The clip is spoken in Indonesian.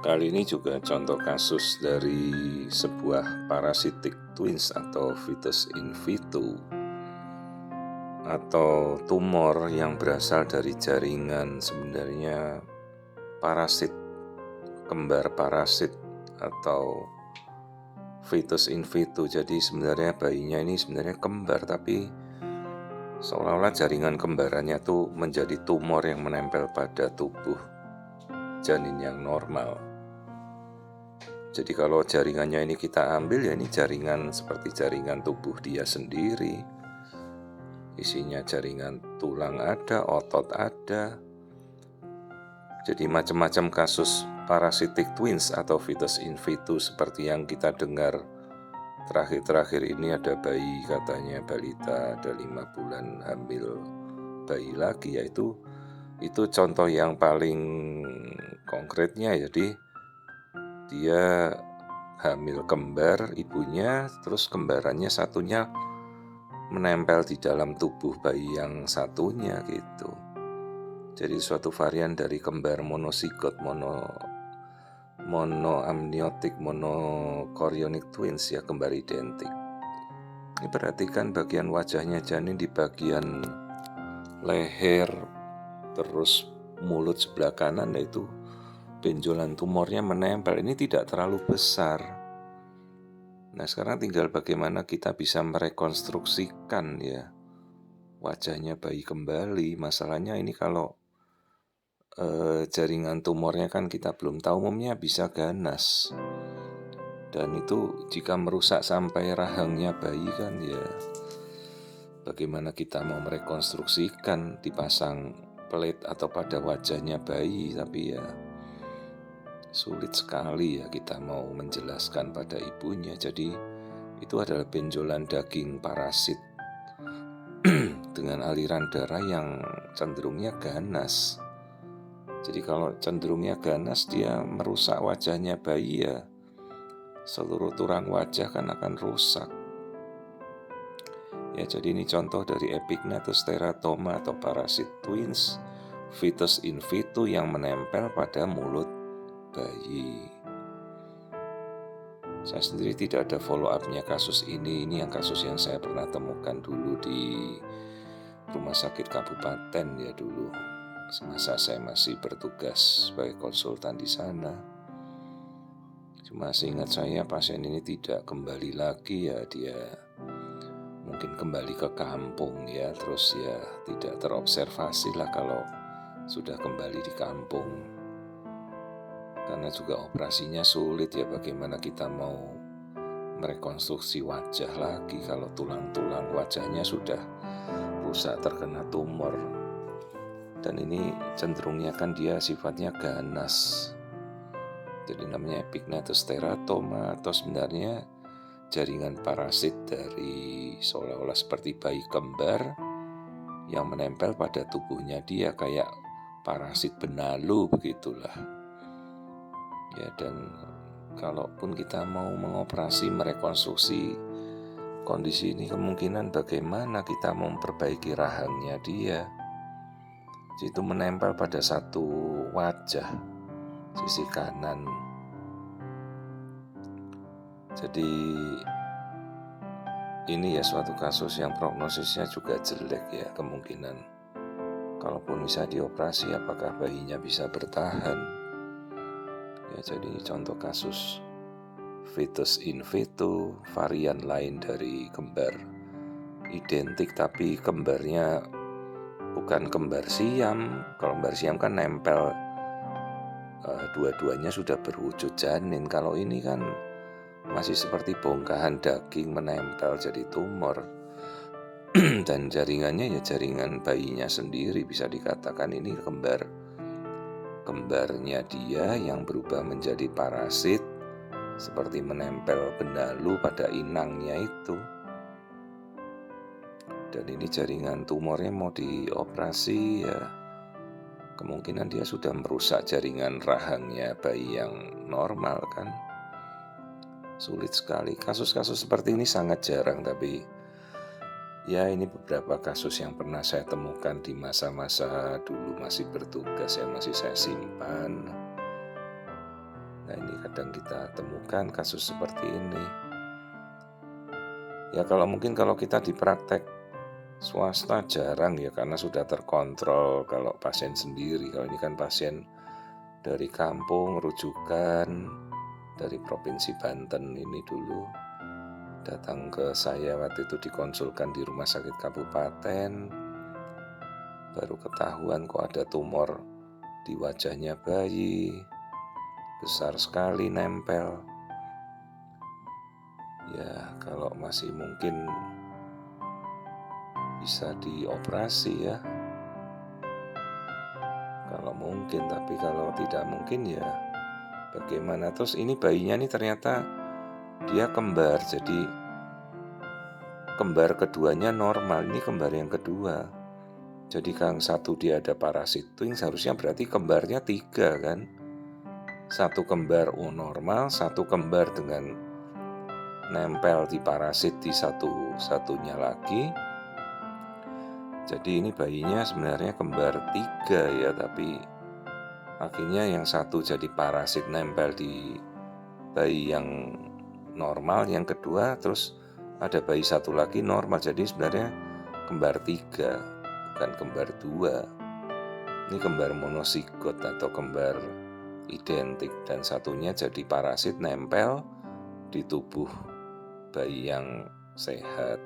Kali ini juga contoh kasus dari sebuah parasitic twins atau fetus in vitu atau tumor yang berasal dari jaringan sebenarnya parasit, kembar parasit atau fetus in vitu. Jadi sebenarnya bayinya ini sebenarnya kembar, tapi seolah-olah jaringan kembarannya tuh menjadi tumor yang menempel pada tubuh janin yang normal. Jadi kalau jaringannya ini kita ambil, ya ini jaringan seperti jaringan tubuh dia sendiri. Isinya jaringan tulang ada, otot ada. Jadi macam-macam kasus parasitic twins atau fetus in vitu seperti yang kita dengar terakhir-terakhir ini. Ada bayi, katanya balita ada 5 bulan hamil bayi lagi, yaitu itu contoh yang paling konkretnya. Jadi dia hamil kembar ibunya, terus kembarannya satunya menempel di dalam tubuh bayi yang satunya gitu. Jadi suatu varian dari kembar monosigot, monoamniotic, monochorionic twins, ya, kembar identik. Ini perhatikan bagian wajahnya janin di bagian leher, terus mulut sebelah kanan, yaitu benjolan tumornya menempel. Ini tidak terlalu besar. Nah, sekarang tinggal bagaimana kita bisa merekonstruksikan ya wajahnya bayi kembali. Masalahnya ini kalau jaringan tumornya kan kita belum tahu, umumnya bisa ganas. Dan itu jika merusak sampai rahangnya bayi kan ya bagaimana kita mau merekonstruksikan, dipasang pelit atau pada wajahnya bayi, tapi ya sulit sekali ya kita mau menjelaskan pada ibunya. Jadi itu adalah benjolan daging parasit dengan aliran darah yang cenderungnya ganas. Jadi kalau cenderungnya ganas, dia merusak wajahnya bayi, ya seluruh tulang wajah kan akan rusak. Ya, jadi ini contoh dari Epignathus teratoma atau parasit twins fetus in vitu yang menempel pada mulut bayi. Saya sendiri tidak ada follow up-nya kasus ini. Ini yang kasus yang saya pernah temukan dulu di rumah sakit kabupaten ya dulu, semasa saya masih bertugas sebagai konsultan di sana. Cuma seingat saya pasien ini tidak kembali lagi, ya dia mungkin kembali ke kampung ya, terus ya tidak terobservasi lah kalau sudah kembali di kampung. Karena juga operasinya sulit ya, bagaimana kita mau merekonstruksi wajah lagi kalau tulang-tulang wajahnya sudah rusak terkena tumor. Dan ini cenderungnya kan dia sifatnya ganas. Jadi namanya Epignathus teratoma, atau sebenarnya jaringan parasit dari seolah-olah seperti bayi kembar yang menempel pada tubuhnya dia, kayak parasit benalu begitulah. Ya, dan kalaupun kita mau mengoperasi merekonstruksi kondisi ini, kemungkinan bagaimana kita mau memperbaiki rahangnya dia. Itu menempel pada satu wajah sisi kanan. Jadi ini ya suatu kasus yang prognosisnya juga jelek ya, kemungkinan. Kalaupun bisa dioperasi, apakah bayinya bisa bertahan? Ya, jadi contoh kasus fetus in vitu, varian lain dari kembar identik, tapi kembarnya bukan kembar siam. Kalau kembar siam kan nempel, dua-duanya sudah berwujud janin. Kalau ini kan masih seperti bongkahan daging menempel jadi tumor. Dan jaringannya ya jaringan bayinya sendiri, bisa dikatakan ini kembarnya dia yang berubah menjadi parasit, seperti menempel benalu pada inangnya itu. Dan ini jaringan tumornya mau dioperasi, ya kemungkinan dia sudah merusak jaringan rahangnya bayi yang normal kan. Sulit sekali. Kasus-kasus seperti ini sangat jarang, tapi ya ini beberapa kasus yang pernah saya temukan di masa-masa dulu masih bertugas, yang masih saya simpan. Nah, ini kadang kita temukan kasus seperti ini. Ya kalau kita di praktek swasta jarang ya, karena sudah terkontrol kalau pasien sendiri. Kalau ini kan pasien dari kampung, rujukan dari Provinsi Banten ini dulu datang ke saya waktu itu dikonsulkan di rumah sakit kabupaten. Baru ketahuan kok ada tumor di wajahnya bayi, besar sekali, nempel. Ya kalau masih mungkin bisa dioperasi ya, kalau mungkin. Tapi kalau tidak mungkin ya bagaimana. Terus ini bayinya nih ternyata dia kembar, jadi kembar keduanya normal. Ini kembar yang kedua. Jadi yang satu dia ada parasit twin, seharusnya berarti kembarnya 3 kan. Satu kembar normal, satu kembar dengan nempel di parasit di satunya lagi. Jadi ini bayinya sebenarnya kembar 3 ya, tapi akhirnya yang satu jadi parasit nempel di bayi yang normal, yang kedua terus ada bayi satu lagi normal. Jadi sebenarnya kembar 3, bukan kembar 2. Ini kembar monosigot atau kembar identik, dan satunya jadi parasit nempel di tubuh bayi yang sehat.